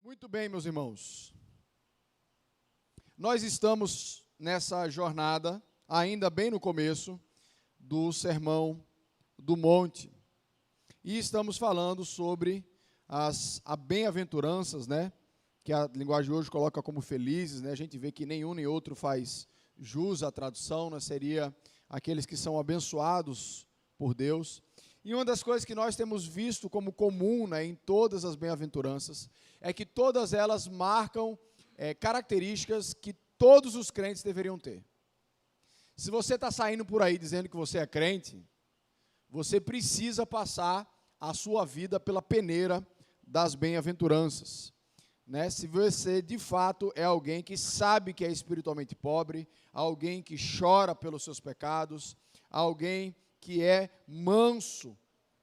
Muito bem, meus irmãos. Nós estamos nessa jornada, ainda bem no começo, do Sermão do Monte. E estamos falando sobre as bem-aventuranças, né? Que a linguagem hoje coloca como felizes, né? A gente vê que nenhum nem outro faz jus à tradução, né? Seria aqueles que são abençoados por Deus. E uma das coisas que nós temos visto como comum, né, em todas as bem-aventuranças é que todas elas marcam características que todos os crentes deveriam ter. Se você está saindo por aí dizendo que você é crente, você precisa passar a sua vida pela peneira das bem-aventuranças, né? Se você de fato é alguém que sabe que é espiritualmente pobre, alguém que chora pelos seus pecados, alguém que é manso,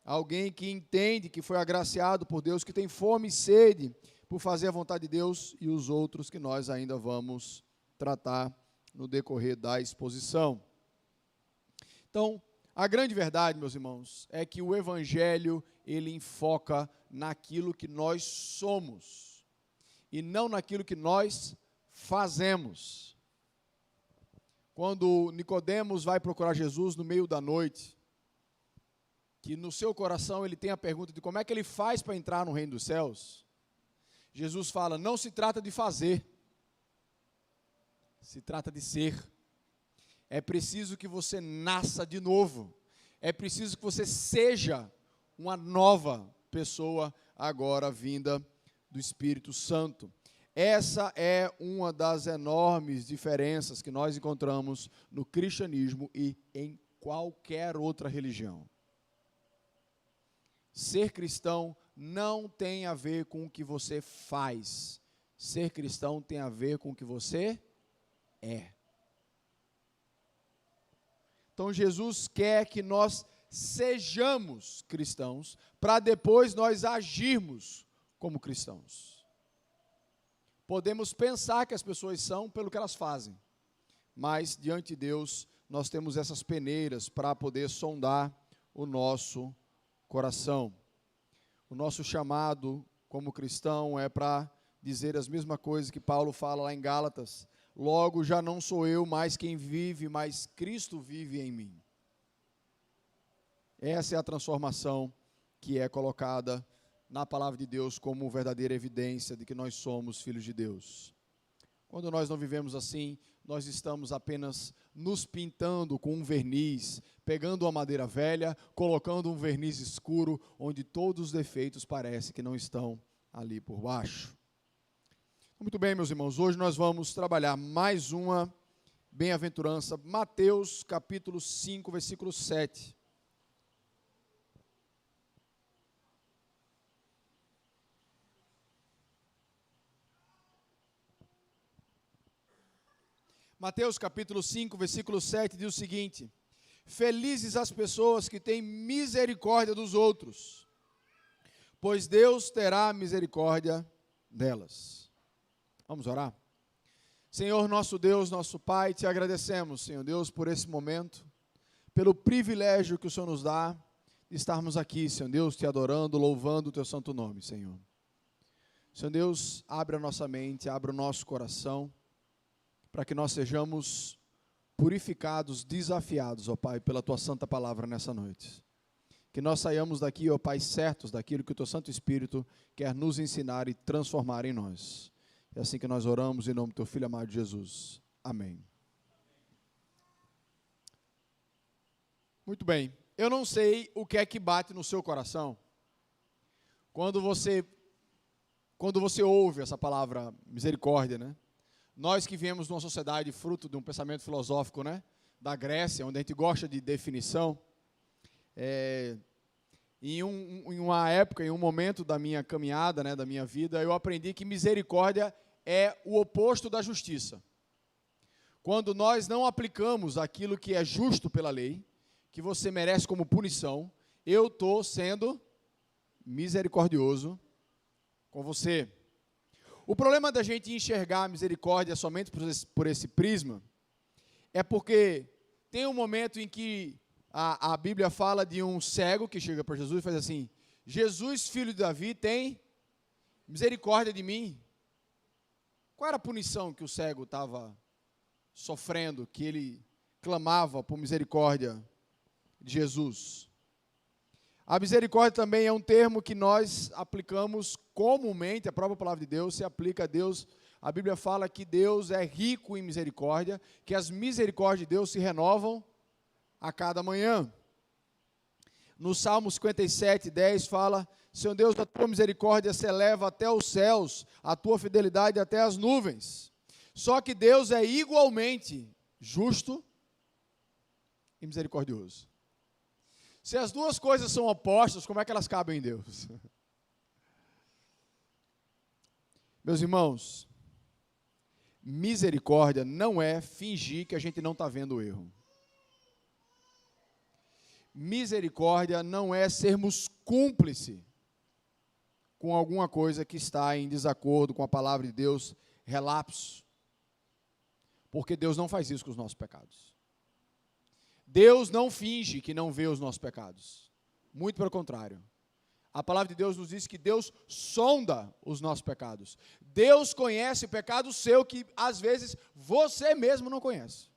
alguém que entende que foi agraciado por Deus, que tem fome e sede por fazer a vontade de Deus, e os outros que nós ainda vamos tratar no decorrer da exposição. Então, a grande verdade, meus irmãos, é que o Evangelho, ele enfoca naquilo que nós somos, e não naquilo que nós fazemos. Quando Nicodemos vai procurar Jesus no meio da noite, que no seu coração ele tem a pergunta de como é que ele faz para entrar no reino dos céus, Jesus fala, não se trata de fazer, se trata de ser. É preciso que você nasça de novo, é preciso que você seja uma nova pessoa agora vinda do Espírito Santo. Essa é uma das enormes diferenças que nós encontramos no cristianismo e em qualquer outra religião. Ser cristão não tem a ver com o que você faz. Ser cristão tem a ver com o que você é. Então Jesus quer que nós sejamos cristãos, para depois nós agirmos como cristãos. Podemos pensar que as pessoas são pelo que elas fazem, mas diante de Deus nós temos essas peneiras para poder sondar o nosso coração. O nosso chamado como cristão é para dizer as mesmas coisas que Paulo fala lá em Gálatas. Logo, já não sou eu mais quem vive, mas Cristo vive em mim. Essa é a transformação que é colocada na palavra de Deus como verdadeira evidência de que nós somos filhos de Deus. Quando nós não vivemos assim, nós estamos apenas nos pintando com um verniz, pegando uma madeira velha, colocando um verniz escuro, onde todos os defeitos parecem que não estão ali por baixo. Muito bem, meus irmãos, hoje nós vamos trabalhar mais uma bem-aventurança, Mateus capítulo 5, versículo 7. Mateus capítulo 5, versículo 7 diz o seguinte: felizes as pessoas que têm misericórdia dos outros, pois Deus terá misericórdia delas. Vamos orar? Senhor, nosso Deus, nosso Pai, te agradecemos, Senhor Deus, por esse momento, pelo privilégio que o Senhor nos dá de estarmos aqui, Senhor Deus, te adorando, louvando o teu santo nome, Senhor. Senhor Deus, abre a nossa mente, abre o nosso coração, para que nós sejamos purificados, desafiados, ó Pai, pela tua santa palavra nessa noite. Que nós saiamos daqui, ó Pai, certos daquilo que o teu Santo Espírito quer nos ensinar e transformar em nós. É assim que nós oramos em nome do teu Filho amado Jesus. Amém. Muito bem. Eu não sei o que é que bate no seu coração quando você ouve essa palavra misericórdia, né? Nós que viemos de uma sociedade fruto de um pensamento filosófico, né, da Grécia, onde a gente gosta de definição, em uma época, em um momento da minha caminhada, né, da minha vida, eu aprendi que misericórdia é o oposto da justiça. Quando nós não aplicamos aquilo que é justo pela lei, que você merece como punição, eu estou sendo misericordioso com você. O problema da gente enxergar a misericórdia somente por esse prisma é porque tem um momento em que a Bíblia fala de um cego que chega para Jesus e faz assim: Jesus, filho de Davi, tem misericórdia de mim. Qual era a punição que o cego estava sofrendo, que ele clamava por misericórdia de Jesus? A misericórdia também é um termo que nós aplicamos comumente, a própria palavra de Deus se aplica a Deus. A Bíblia fala que Deus é rico em misericórdia, que as misericórdias de Deus se renovam a cada manhã. No Salmo 57, 10 fala: Senhor Deus, a tua misericórdia se eleva até os céus, a tua fidelidade até as nuvens. Só que Deus é igualmente justo e misericordioso. Se as duas coisas são opostas, como é que elas cabem em Deus? Meus irmãos, misericórdia não é fingir que a gente não está vendo o erro. Misericórdia não é sermos cúmplices com alguma coisa que está em desacordo com a palavra de Deus, relapso. Porque Deus não faz isso com os nossos pecados. Deus não finge que não vê os nossos pecados. Muito pelo contrário. A palavra de Deus nos diz que Deus sonda os nossos pecados. Deus conhece o pecado seu que, às vezes, você mesmo não conhece.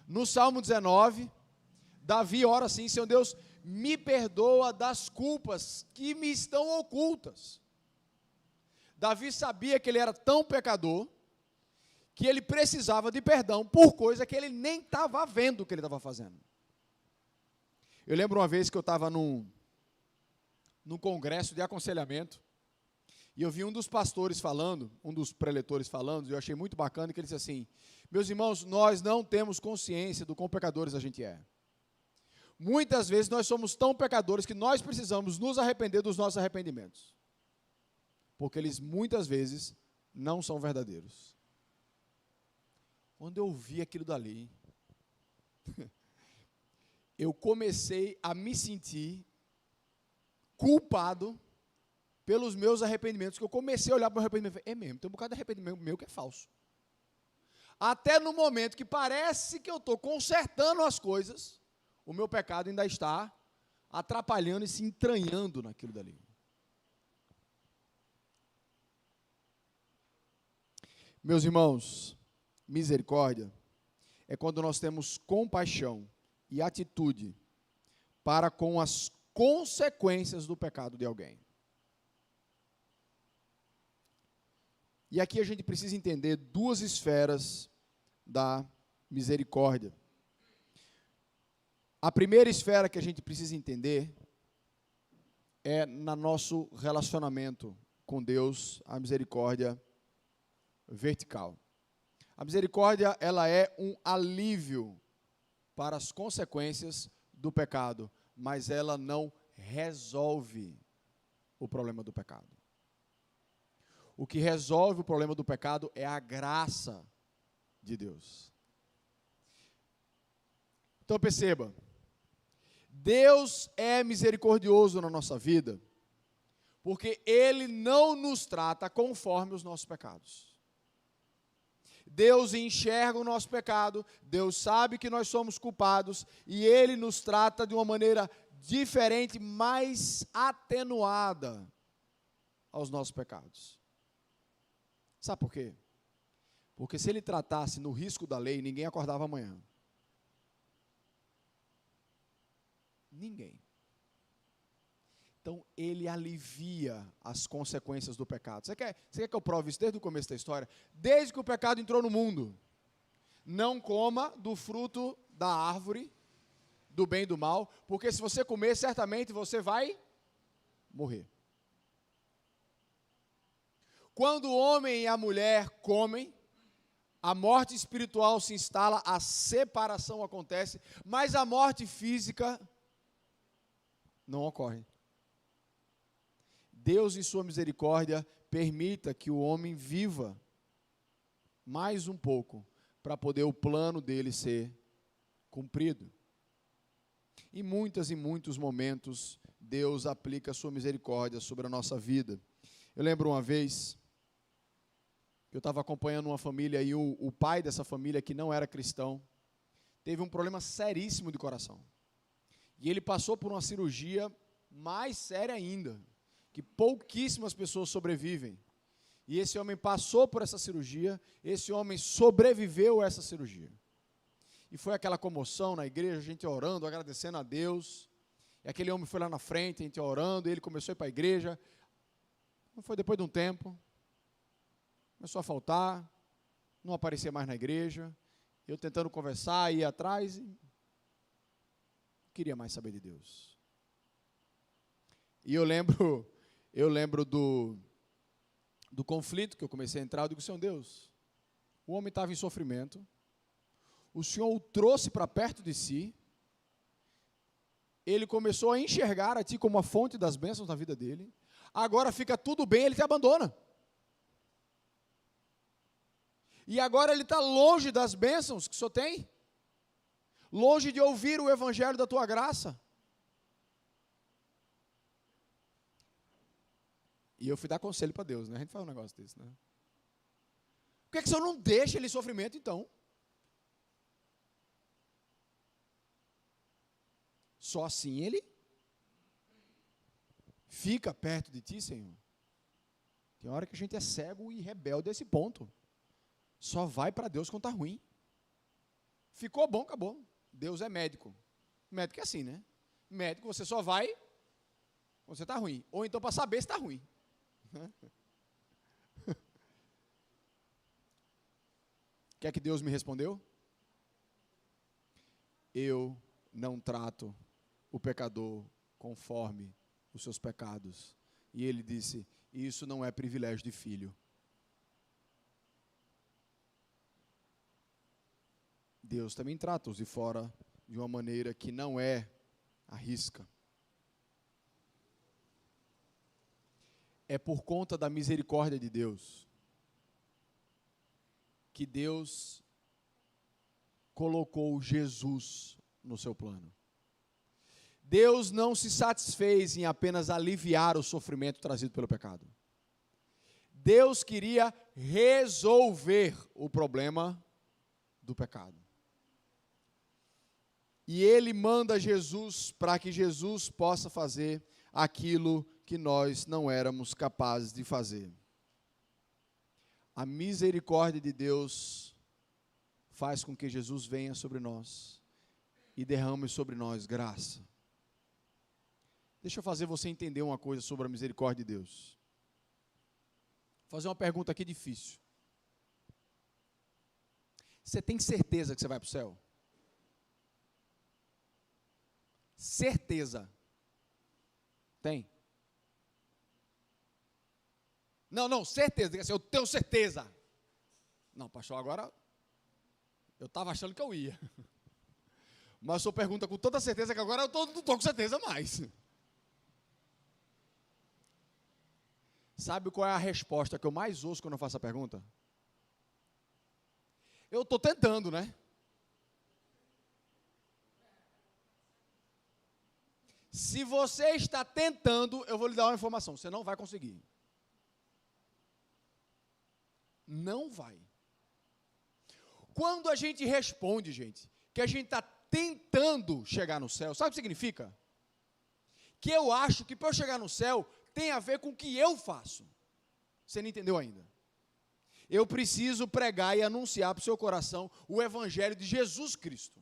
No Salmo 19, Davi ora assim: Senhor Deus, me perdoa das culpas que me estão ocultas. Davi sabia que ele era tão pecador, que ele precisava de perdão por coisa que ele nem estava vendo o que ele estava fazendo. Eu lembro uma vez que eu estava num congresso de aconselhamento, e eu vi um dos pastores falando, um dos preletores falando, e eu achei muito bacana, que ele disse assim: meus irmãos, nós não temos consciência do quão pecadores a gente é. Muitas vezes nós somos tão pecadores que nós precisamos nos arrepender dos nossos arrependimentos, porque eles muitas vezes não são verdadeiros. Quando eu vi aquilo dali, eu comecei a me sentir culpado pelos meus arrependimentos, que eu comecei a olhar para o meu arrependimento e falei: é mesmo, tem um bocado de arrependimento meu que é falso. Até no momento que parece que eu estou consertando as coisas, o meu pecado ainda está atrapalhando e se entranhando naquilo dali. Meus irmãos, misericórdia é quando nós temos compaixão e atitude para com as consequências do pecado de alguém. E aqui a gente precisa entender duas esferas da misericórdia. A primeira esfera que a gente precisa entender é no nosso relacionamento com Deus, a misericórdia vertical. A misericórdia, ela é um alívio para as consequências do pecado, mas ela não resolve o problema do pecado. O que resolve o problema do pecado é a graça de Deus. Então perceba, Deus é misericordioso na nossa vida, porque Ele não nos trata conforme os nossos pecados. Deus enxerga o nosso pecado, Deus sabe que nós somos culpados, e Ele nos trata de uma maneira diferente, mais atenuada aos nossos pecados. Sabe por quê? Porque se Ele tratasse no risco da lei, ninguém acordava amanhã. Ninguém. Então, Ele alivia as consequências do pecado. Você quer que eu prove isso desde o começo da história? Desde que o pecado entrou no mundo. Não coma do fruto da árvore, do bem e do mal, porque se você comer, certamente você vai morrer. Quando o homem e a mulher comem, a morte espiritual se instala, a separação acontece, mas a morte física não ocorre. Deus, em sua misericórdia, permita que o homem viva mais um pouco, para poder o plano dele ser cumprido. Em muitos momentos, Deus aplica a sua misericórdia sobre a nossa vida. Eu lembro uma vez, que eu estava acompanhando uma família, e o pai dessa família, que não era cristão, teve um problema seríssimo de coração. E ele passou por uma cirurgia mais séria ainda, que pouquíssimas pessoas sobrevivem. E esse homem passou por essa cirurgia, esse homem sobreviveu a essa cirurgia. E foi aquela comoção na igreja, a gente orando, agradecendo a Deus. E aquele homem foi lá na frente, a gente orando, e ele começou a ir para a igreja. Não foi depois de um tempo, começou a faltar, não aparecia mais na igreja. Eu tentando conversar, ia atrás, e não queria mais saber de Deus. E eu lembro do conflito que eu comecei a entrar. Eu digo: Senhor Deus, o homem estava em sofrimento, o Senhor o trouxe para perto de si, ele começou a enxergar a Ti como a fonte das bênçãos na vida dele, agora fica tudo bem, ele te abandona. E agora ele está longe das bênçãos que o Senhor tem, longe de ouvir o evangelho da Tua graça. E eu fui dar conselho para Deus, né? A gente faz um negócio desse, né? Por que o Senhor não deixa ele em sofrimento, então? Só assim ele fica perto de Ti, Senhor. Tem hora que a gente é cego e rebelde a esse ponto. Só vai para Deus quando está ruim. Ficou bom, acabou. Deus é médico. Médico é assim, né? Médico você só vai quando você está ruim. Ou então para saber se está ruim. O que é que Deus me respondeu? Eu não trato o pecador conforme os seus pecados. E ele disse: isso não é privilégio de filho. Deus também trata os de fora de uma maneira que não é à risca. É por conta da misericórdia de Deus que Deus colocou Jesus no seu plano. Deus não se satisfez em apenas aliviar o sofrimento trazido pelo pecado. Deus queria resolver o problema do pecado. E Ele manda Jesus para que Jesus possa fazer aquilo que nós não éramos capazes de fazer. A misericórdia de Deus faz com que Jesus venha sobre nós e derrame sobre nós graça. Deixa eu fazer você entender uma coisa sobre a misericórdia de Deus. Vou fazer uma pergunta aqui difícil. Você tem certeza que você vai para o céu? Certeza. Tem? Não, certeza. Diga assim: eu tenho certeza. Não, pastor, agora eu estava achando que eu ia. Mas o senhor pergunta com toda certeza que agora eu não estou com certeza mais. Sabe qual é a resposta que eu mais ouço quando eu faço a pergunta? Eu estou tentando, né? Se você está tentando, eu vou lhe dar uma informação: você não vai conseguir. Não vai. Quando a gente responde, gente, que a gente está tentando chegar no céu, sabe o que significa? Que eu acho que para eu chegar no céu tem a ver com o que eu faço. Você não entendeu ainda? Eu preciso pregar e anunciar para o seu coração o evangelho de Jesus Cristo.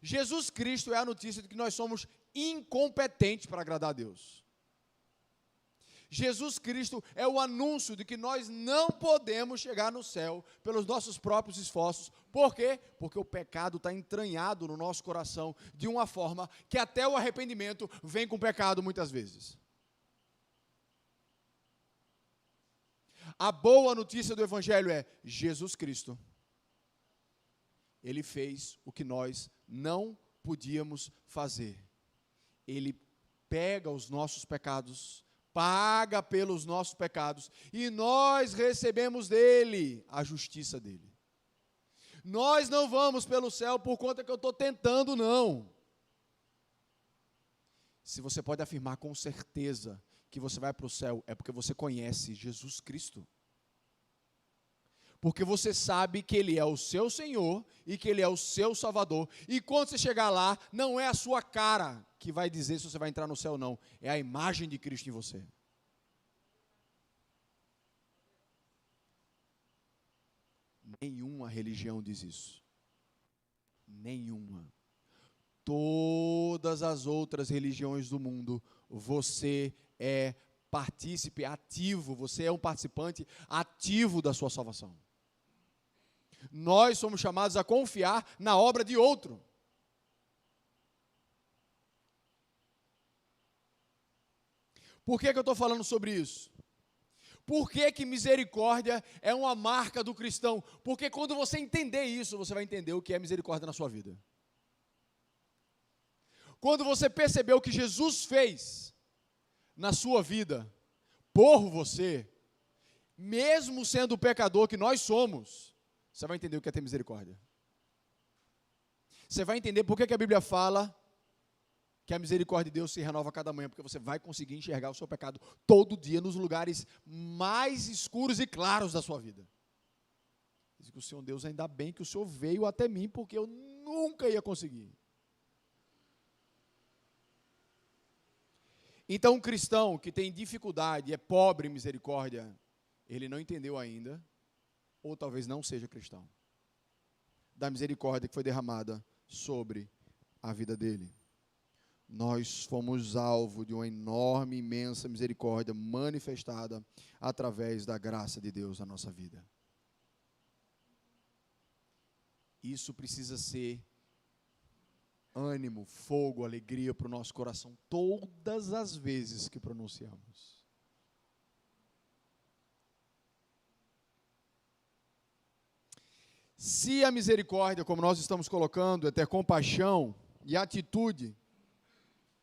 Jesus Cristo é a notícia de que nós somos incompetentes para agradar a Deus. Jesus Cristo é o anúncio de que nós não podemos chegar no céu pelos nossos próprios esforços. Por quê? Porque o pecado está entranhado no nosso coração de uma forma que até o arrependimento vem com o pecado muitas vezes. A boa notícia do Evangelho é: Jesus Cristo, Ele fez o que nós não podíamos fazer. Ele pega os nossos pecados, paga pelos nossos pecados, e nós recebemos dele a justiça dele. Nós não vamos pelo céu por conta que eu estou tentando, não. Se você pode afirmar com certeza que você vai para o céu, é porque você conhece Jesus Cristo. Porque você sabe que Ele é o seu Senhor e que Ele é o seu Salvador. E quando você chegar lá, não é a sua cara que vai dizer se você vai entrar no céu ou não. É a imagem de Cristo em você. Nenhuma religião diz isso. Nenhuma. Todas as outras religiões do mundo, você é partícipe ativo, você é um participante ativo da sua salvação. Nós somos chamados a confiar na obra de outro. Por que eu estou falando sobre isso? Por que misericórdia é uma marca do cristão? Porque quando você entender isso, você vai entender o que é misericórdia na sua vida. Quando você perceber o que Jesus fez na sua vida, por você, mesmo sendo o pecador que nós somos, você vai entender o que é ter misericórdia. Você vai entender por que a Bíblia fala que a misericórdia de Deus se renova a cada manhã, porque você vai conseguir enxergar o seu pecado todo dia nos lugares mais escuros e claros da sua vida. Diz que o Senhor Deus, ainda bem que o Senhor veio até mim, porque eu nunca ia conseguir. Então, um cristão que tem dificuldade, é pobre em misericórdia, ele não entendeu ainda, ou talvez não seja cristão, da misericórdia que foi derramada sobre a vida dele. Nós fomos alvo de uma enorme, imensa misericórdia manifestada através da graça de Deus na nossa vida. Isso precisa ser ânimo, fogo, alegria para o nosso coração todas as vezes que pronunciamos. Se a misericórdia, como nós estamos colocando, é ter compaixão e atitude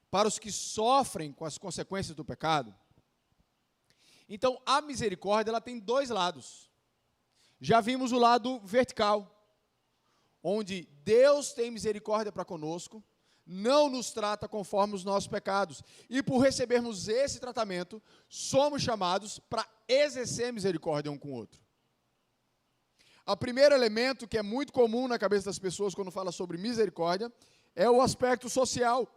para os que sofrem com as consequências do pecado, então a misericórdia ela tem dois lados. Já vimos o lado vertical, onde Deus tem misericórdia para conosco, não nos trata conforme os nossos pecados, e por recebermos esse tratamento, somos chamados para exercer misericórdia um com o outro. O primeiro elemento que é muito comum na cabeça das pessoas quando fala sobre misericórdia é o aspecto social,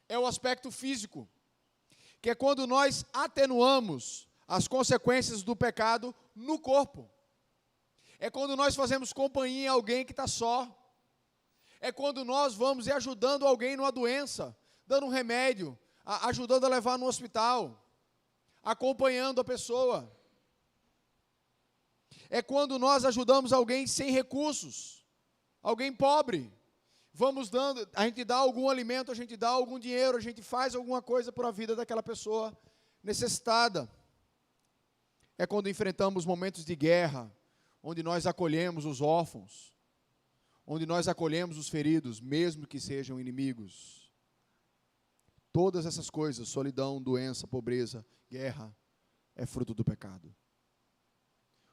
é o aspecto físico, que é quando nós atenuamos as consequências do pecado no corpo. É quando nós fazemos companhia a alguém que está só. É quando nós vamos e ajudando alguém numa doença, dando um remédio, ajudando a levar no hospital, acompanhando a pessoa. É quando nós ajudamos alguém sem recursos, alguém pobre. Vamos dando, a gente dá algum alimento, a gente dá algum dinheiro, a gente faz alguma coisa por a vida daquela pessoa necessitada. É quando enfrentamos momentos de guerra, onde nós acolhemos os órfãos, onde nós acolhemos os feridos, mesmo que sejam inimigos. Todas essas coisas, solidão, doença, pobreza, guerra, é fruto do pecado.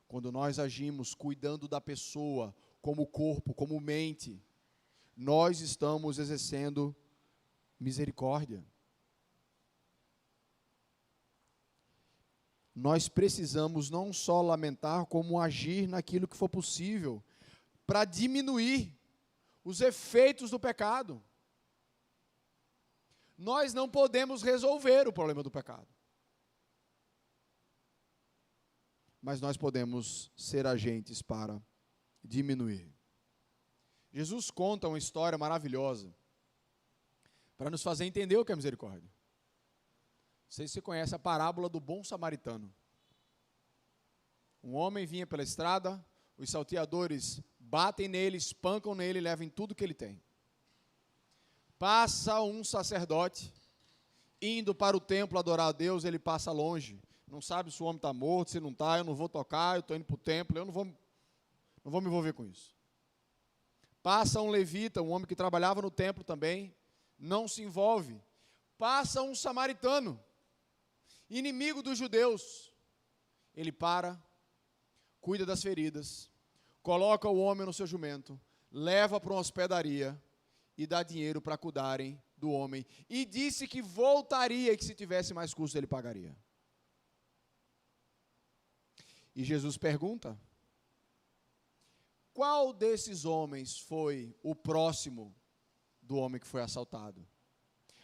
Quando nós agimos cuidando da pessoa, como corpo, como mente, nós estamos exercendo misericórdia. Nós precisamos não só lamentar, como agir naquilo que for possível, para diminuir os efeitos do pecado. Nós não podemos resolver o problema do pecado, mas nós podemos ser agentes para diminuir. Jesus conta uma história maravilhosa para nos fazer entender o que é misericórdia. Não sei se você conhece a parábola do bom samaritano. Um homem vinha pela estrada, os salteadores batem nele, espancam nele, levam tudo que ele tem. Passa um sacerdote, indo para o templo adorar a Deus, ele passa longe. Não sabe se o homem está morto, se não está, eu não vou tocar, eu estou indo para o templo, eu não vou me envolver com isso. Passa um levita, um homem que trabalhava no templo também, não se envolve. Passa um samaritano, inimigo dos judeus. Ele para, cuida das feridas, coloca o homem no seu jumento, leva para uma hospedaria e dá dinheiro para cuidarem do homem. E disse que voltaria e que se tivesse mais custo ele pagaria. E Jesus pergunta: qual desses homens foi o próximo do homem que foi assaltado?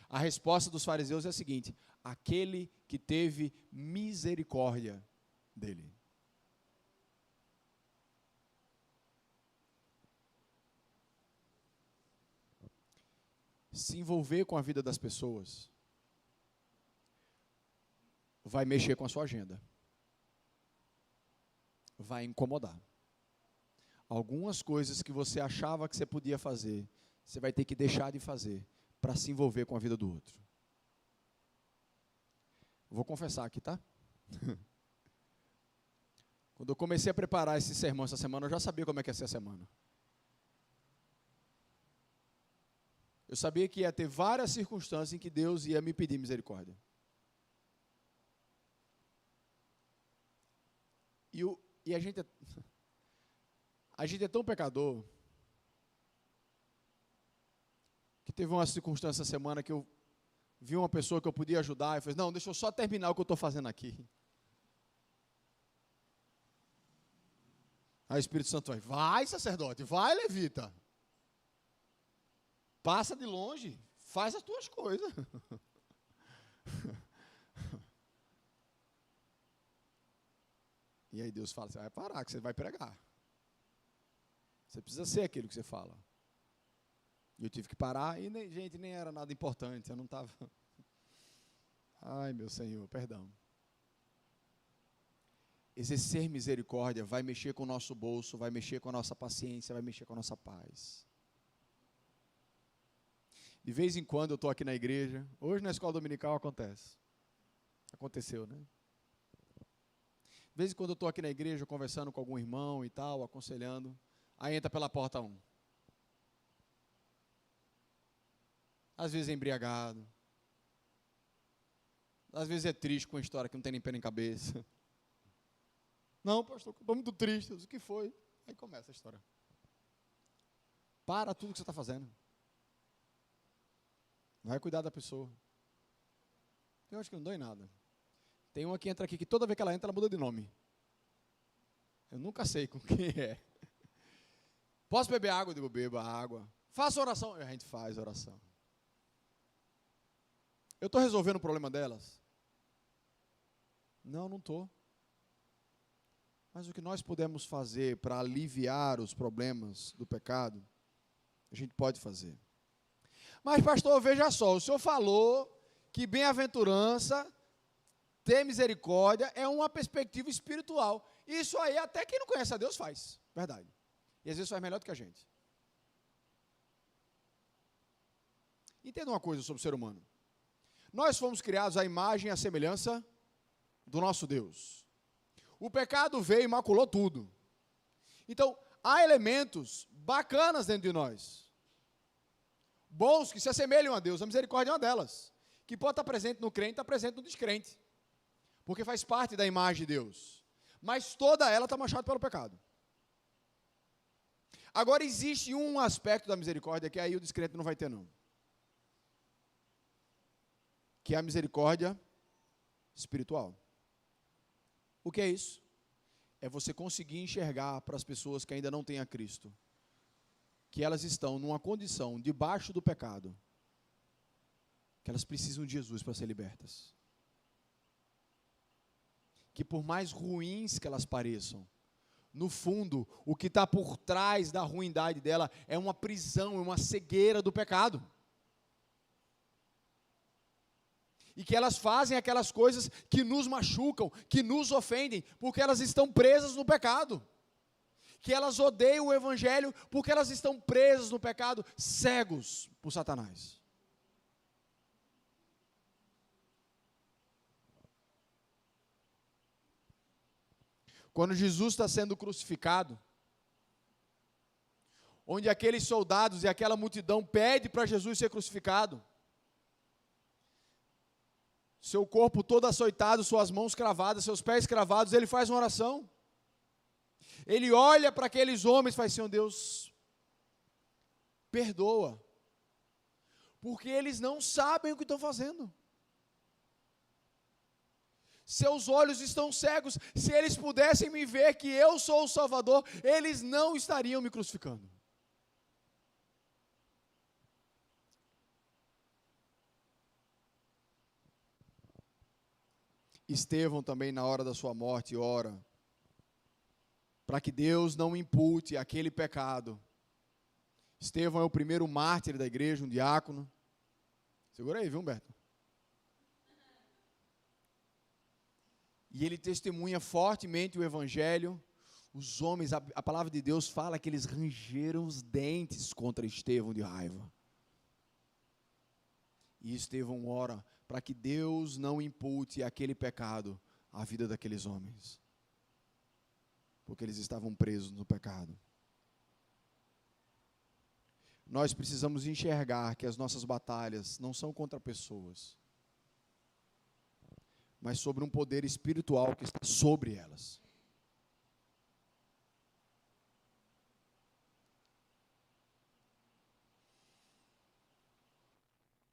A resposta dos fariseus é a seguinte: aquele que teve misericórdia dele. se envolver com a vida das pessoas, vai mexer com a sua agenda. Vai incomodar. Algumas coisas que você achava que você podia fazer, você vai ter que deixar de fazer para se envolver com a vida do outro. Vou confessar aqui, tá? Quando eu comecei a preparar esse sermão essa semana, eu já sabia como é que ia ser a semana. Eu sabia que ia ter várias circunstâncias em que Deus ia me pedir misericórdia. E a gente é tão pecador que teve uma circunstância essa semana que eu vi uma pessoa que eu podia ajudar e falei, não, deixa eu só terminar o que eu estou fazendo aqui. Aí o Espírito Santo vai, sacerdote, vai, levita. Passa de longe, faz as tuas coisas. E aí Deus fala, você vai parar, que você vai pregar. Você precisa ser aquilo que você fala. E eu tive que parar, e nem era nada importante, eu não estava... Ai, meu Senhor, perdão. Exercer misericórdia vai mexer com o nosso bolso, vai mexer com a nossa paciência, vai mexer com a nossa paz. De vez em quando eu estou aqui na igreja, hoje na escola dominical aconteceu, né? De vez em quando eu estou aqui na igreja conversando com algum irmão e tal, aconselhando, aí entra pela porta um. Às vezes é embriagado, às vezes é triste com uma história que não tem nem pé nem cabeça. Não, pastor, estou muito triste, o que foi? Aí começa a história. Para tudo que você está fazendo. Vai cuidar da pessoa. Eu acho que não dou em nada. Tem uma que entra aqui que toda vez que ela entra, ela muda de nome. Eu nunca sei com quem é. Posso beber água? Eu digo, beba água. Faça oração? A gente faz oração. Eu estou resolvendo o problema delas? Não estou. Mas o que nós podemos fazer para aliviar os problemas do pecado, a gente pode fazer. Mas, pastor, veja só, o senhor falou que bem-aventurança, ter misericórdia, é uma perspectiva espiritual. Isso aí, até quem não conhece a Deus faz, verdade. E às vezes faz melhor do que a gente. Entenda uma coisa sobre o ser humano. Nós fomos criados à imagem e à semelhança do nosso Deus. O pecado veio e maculou tudo. Então, há elementos bacanas dentro de nós. Bons que se assemelham a Deus. A misericórdia é uma delas. Que pode estar presente no crente, está presente no descrente. Porque faz parte da imagem de Deus. Mas toda ela está manchada pelo pecado. Agora, existe um aspecto da misericórdia que aí o descrente não vai ter, não. Que é a misericórdia espiritual. O que é isso? É você conseguir enxergar para as pessoas que ainda não têm a Cristo, que elas estão numa condição debaixo do pecado, que elas precisam de Jesus para ser libertas. Que por mais ruins que elas pareçam, no fundo, o que está por trás da ruindade dela é uma prisão, é uma cegueira do pecado. E que elas fazem aquelas coisas que nos machucam, que nos ofendem, porque elas estão presas no pecado. Que elas odeiam o Evangelho, porque elas estão presas no pecado, cegos por Satanás. Quando Jesus está sendo crucificado, onde aqueles soldados e aquela multidão pedem para Jesus ser crucificado, seu corpo todo açoitado, suas mãos cravadas, seus pés cravados, ele faz uma oração. Ele olha para aqueles homens e faz, Senhor Deus, perdoa, porque eles não sabem o que estão fazendo. Seus olhos estão cegos. Se eles pudessem me ver que eu sou o Salvador, eles não estariam me crucificando. Estevão também, na hora da sua morte, ora para que Deus não impute aquele pecado. Estevão é o primeiro mártir da igreja, um diácono. Segura aí, viu, Humberto? E ele testemunha fortemente o evangelho. Os homens, a palavra de Deus fala que eles rangeram os dentes contra Estevão de raiva. E Estevão ora para que Deus não impute aquele pecado à vida daqueles homens, porque eles estavam presos no pecado. Nós precisamos enxergar que as nossas batalhas não são contra pessoas, mas sobre um poder espiritual que está sobre elas.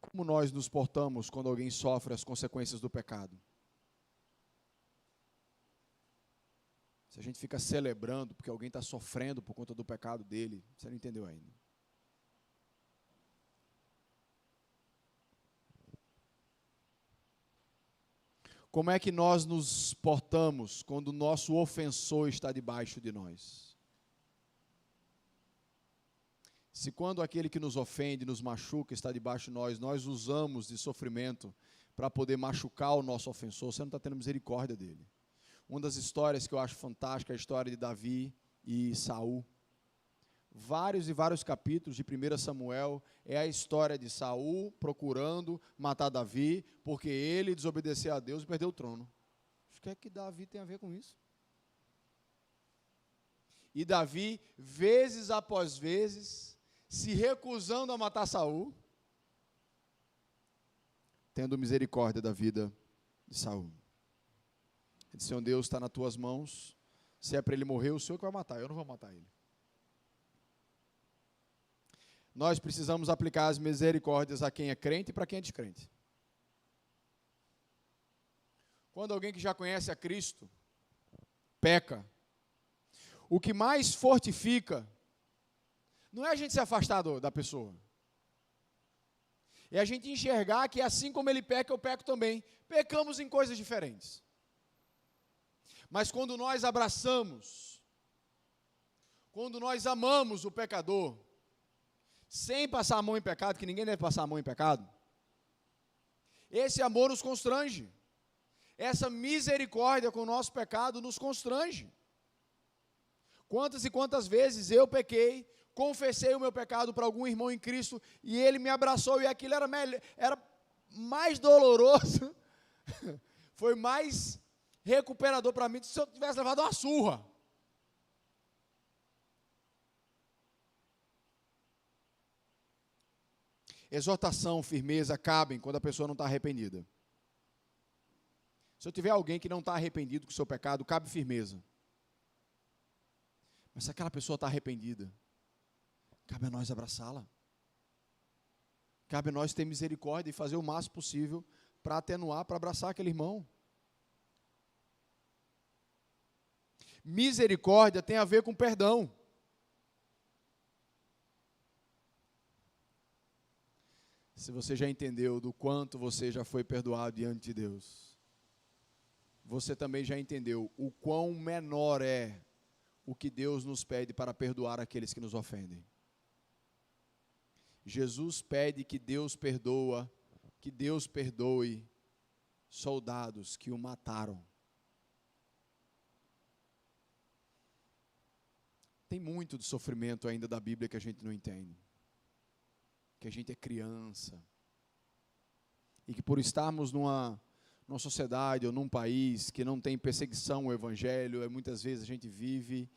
Como nós nos portamos quando alguém sofre as consequências do pecado? Se a gente fica celebrando porque alguém está sofrendo por conta do pecado dele, você não entendeu ainda. Como é que nós nos portamos quando o nosso ofensor está debaixo de nós? Se quando aquele que nos ofende, nos machuca, está debaixo de nós, nós usamos de sofrimento para poder machucar o nosso ofensor, você não está tendo misericórdia dele. Uma das histórias que eu acho fantástica é a história de Davi e Saul. Vários e vários capítulos de 1 Samuel é a história de Saul procurando matar Davi, porque ele desobedeceu a Deus e perdeu o trono. O que é que Davi tem a ver com isso? E Davi, vezes após vezes, se recusando a matar Saul, tendo misericórdia da vida de Saul. Ele disse: Senhor Deus, está nas tuas mãos, se é para ele morrer, o Senhor que vai matar, eu não vou matar ele. Nós precisamos aplicar as misericórdias a quem é crente e para quem é descrente. Quando alguém que já conhece a Cristo peca, o que mais fortifica não é a gente se afastar da pessoa, é a gente enxergar que assim como ele peca, eu peco também. Pecamos em coisas diferentes. Mas quando nós abraçamos, quando nós amamos o pecador, sem passar a mão em pecado, que ninguém deve passar a mão em pecado, esse amor nos constrange. Essa misericórdia com o nosso pecado nos constrange. Quantas e quantas vezes eu pequei, confessei o meu pecado para algum irmão em Cristo, e ele me abraçou, e aquilo era mais doloroso, foi mais recuperador para mim do que se eu tivesse levado uma surra. Exortação, firmeza cabem quando a pessoa não está arrependida. Se eu tiver alguém que não está arrependido com o seu pecado, cabe firmeza. Mas se aquela pessoa está arrependida, cabe a nós abraçá-la. Cabe a nós ter misericórdia e fazer o máximo possível para atenuar, para abraçar aquele irmão. Misericórdia tem a ver com perdão. Se você já entendeu do quanto você já foi perdoado diante de Deus, você também já entendeu o quão menor é o que Deus nos pede para perdoar aqueles que nos ofendem. Jesus pede que Deus perdoe soldados que o mataram. Tem muito de sofrimento ainda da Bíblia que a gente não entende. Que a gente é criança. E que por estarmos numa sociedade ou num país que não tem perseguição ao Evangelho, muitas vezes a gente vive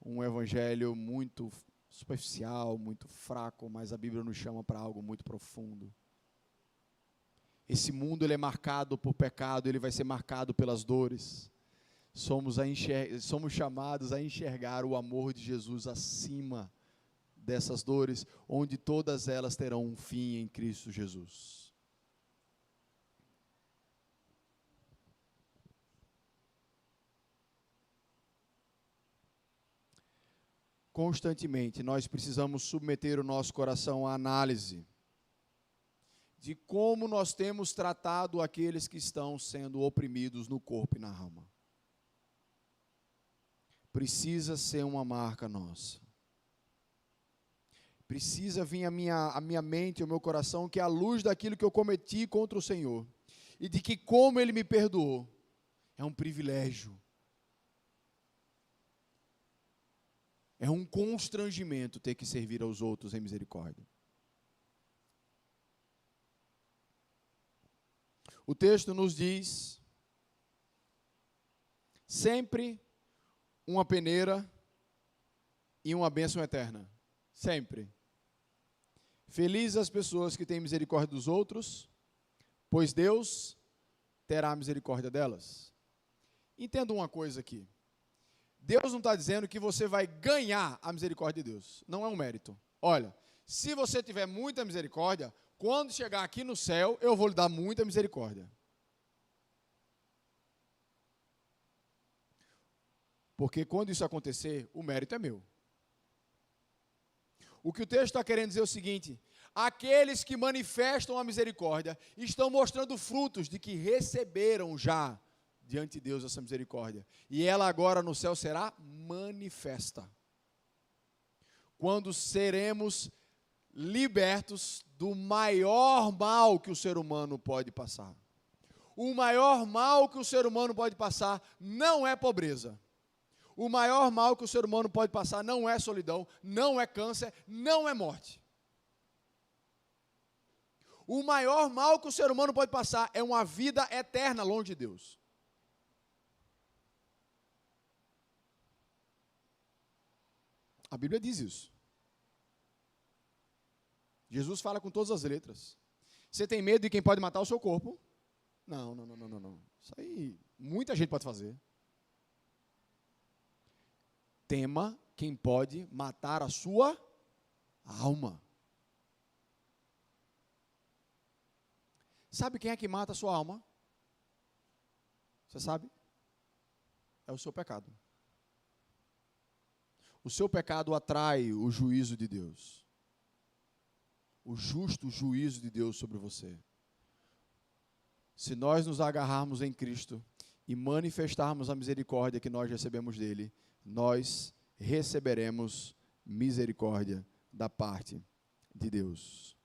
um Evangelho muito superficial, muito fraco, mas a Bíblia nos chama para algo muito profundo. Esse mundo ele é marcado por pecado, ele vai ser marcado pelas dores. Somos chamados a enxergar o amor de Jesus acima dessas dores, onde todas elas terão um fim em Cristo Jesus. Constantemente, nós precisamos submeter o nosso coração à análise de como nós temos tratado aqueles que estão sendo oprimidos no corpo e na alma. Precisa ser uma marca nossa. precisa vir à minha mente, ao meu coração, que é a luz daquilo que eu cometi contra o Senhor, e de que como Ele me perdoou, é um privilégio. É um constrangimento ter que servir aos outros em misericórdia. O texto nos diz, sempre uma peneira e uma bênção eterna. Sempre. Felizes as pessoas que têm misericórdia dos outros, pois Deus terá misericórdia delas. Entenda uma coisa aqui. Deus não está dizendo que você vai ganhar a misericórdia de Deus. Não é um mérito. Olha, se você tiver muita misericórdia, quando chegar aqui no céu, eu vou lhe dar muita misericórdia. Porque quando isso acontecer, o mérito é meu. O que o texto está querendo dizer é o seguinte: aqueles que manifestam a misericórdia estão mostrando frutos de que receberam já diante de Deus essa misericórdia. E ela agora no céu será manifesta. Quando seremos libertos do maior mal que o ser humano pode passar. O maior mal que o ser humano pode passar não é pobreza. O maior mal que o ser humano pode passar não é solidão, não é câncer, não é morte. O maior mal que o ser humano pode passar é uma vida eterna longe de Deus. A Bíblia diz isso. Jesus fala com todas as letras. Você tem medo de quem pode matar o seu corpo? Não. Isso aí muita gente pode fazer. Tema quem pode matar a sua alma. Sabe quem é que mata a sua alma? Você sabe? É o seu pecado. O seu pecado atrai o juízo de Deus. O justo juízo de Deus sobre você. Se nós nos agarrarmos em Cristo e manifestarmos a misericórdia que nós recebemos dele, nós receberemos misericórdia da parte de Deus.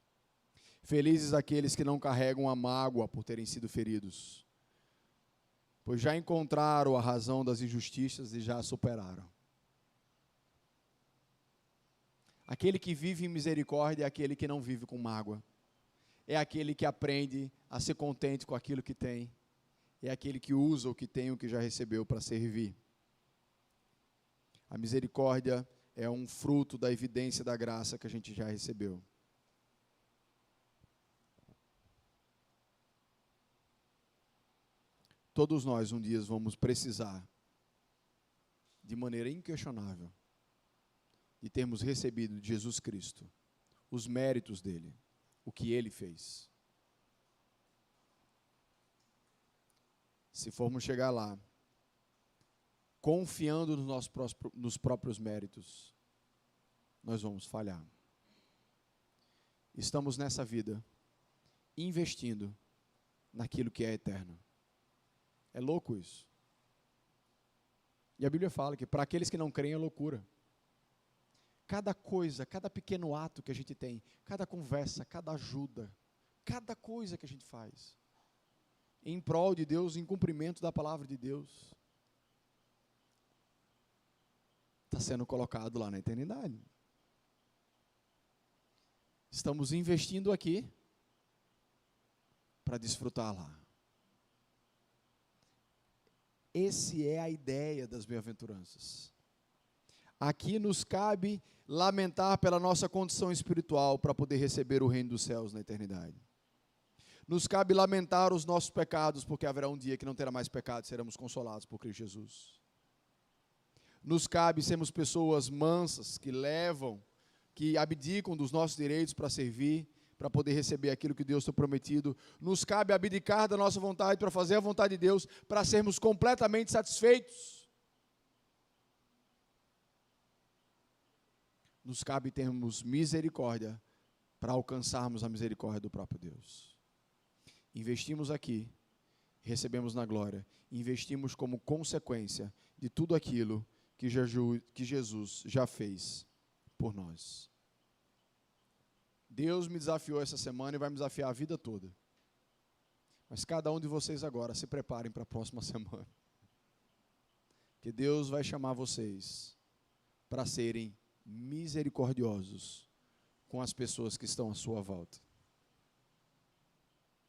Felizes aqueles que não carregam a mágoa por terem sido feridos, pois já encontraram a razão das injustiças e já a superaram. Aquele que vive em misericórdia é aquele que não vive com mágoa. É aquele que aprende a ser contente com aquilo que tem. É aquele que usa o que tem, o que já recebeu para servir. A misericórdia é um fruto da evidência da graça que a gente já recebeu. Todos nós um dia vamos precisar, de maneira inquestionável, de termos recebido de Jesus Cristo os méritos dele, o que ele fez. Se formos chegar lá, confiando nos próprios méritos, nós vamos falhar. Estamos nessa vida investindo naquilo que é eterno. É louco isso. E a Bíblia fala que para aqueles que não creem é loucura. Cada coisa, cada pequeno ato que a gente tem, cada conversa, cada ajuda, cada coisa que a gente faz, em prol de Deus, em cumprimento da palavra de Deus, está sendo colocado lá na eternidade. Estamos investindo aqui para desfrutar lá. Essa é a ideia das bem-aventuranças. Aqui nos cabe lamentar pela nossa condição espiritual para poder receber o reino dos céus na eternidade. Nos cabe lamentar os nossos pecados, porque haverá um dia que não terá mais pecado, seremos consolados por Cristo Jesus. Nos cabe sermos pessoas mansas, que abdicam dos nossos direitos para servir, para poder receber aquilo que Deus tem prometido. Nos cabe abdicar da nossa vontade para fazer a vontade de Deus, para sermos completamente satisfeitos. Nos cabe termos misericórdia para alcançarmos a misericórdia do próprio Deus. Investimos aqui, recebemos na glória, investimos como consequência de tudo aquilo que Jesus já fez por nós. Deus me desafiou essa semana e vai me desafiar a vida toda. Mas cada um de vocês agora se preparem para a próxima semana. Que Deus vai chamar vocês para serem misericordiosos com as pessoas que estão à sua volta.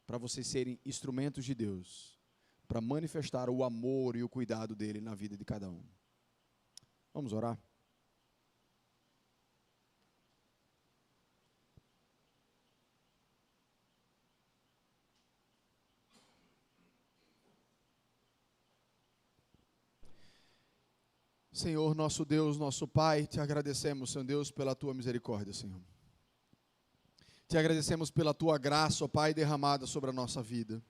Para vocês serem instrumentos de Deus, para manifestar o amor e o cuidado dele na vida de cada um. Vamos orar? Senhor, nosso Deus, nosso Pai, te agradecemos, Senhor Deus, pela tua misericórdia, Senhor. Te agradecemos pela tua graça, ó Pai, derramada sobre a nossa vida.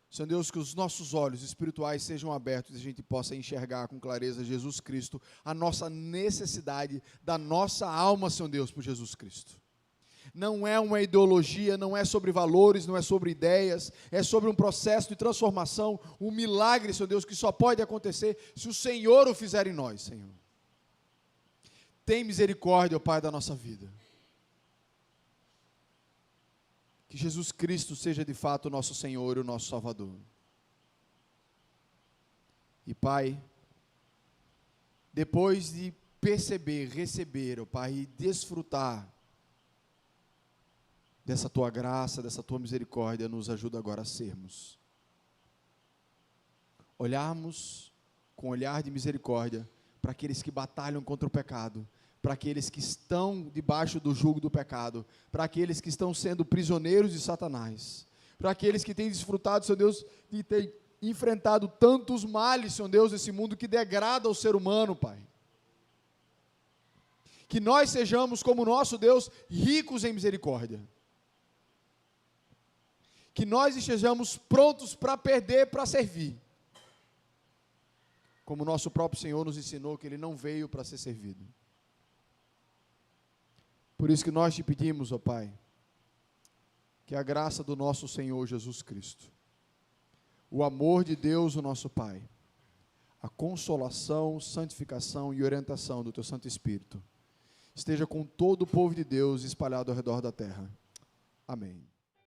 Senhor Deus, que os nossos olhos espirituais sejam abertos e a gente possa enxergar com clareza Jesus Cristo, a nossa necessidade da nossa alma, Senhor Deus, por Jesus Cristo. Não é uma ideologia, não é sobre valores, não é sobre ideias, é sobre um processo de transformação, um milagre, Senhor Deus, que só pode acontecer se o Senhor o fizer em nós, Senhor. Tem misericórdia, ó Pai, da nossa vida. Que Jesus Cristo seja de fato o nosso Senhor e o nosso Salvador. E Pai, depois de perceber, receber, ó Pai, e desfrutar dessa tua graça, dessa tua misericórdia, nos ajuda agora a sermos. Olharmos com olhar de misericórdia para aqueles que batalham contra o pecado, para aqueles que estão debaixo do jugo do pecado, para aqueles que estão sendo prisioneiros de Satanás, para aqueles que têm desfrutado, Senhor Deus, de ter enfrentado tantos males, Senhor Deus, desse mundo que degrada o ser humano, Pai. Que nós sejamos, como nosso Deus, ricos em misericórdia. Que nós estejamos prontos para perder, para servir. Como nosso próprio Senhor nos ensinou que Ele não veio para ser servido. Por isso que nós te pedimos, ó Pai, que a graça do nosso Senhor Jesus Cristo, o amor de Deus, o nosso Pai, a consolação, santificação e orientação do Teu Santo Espírito, esteja com todo o povo de Deus espalhado ao redor da terra. Amém.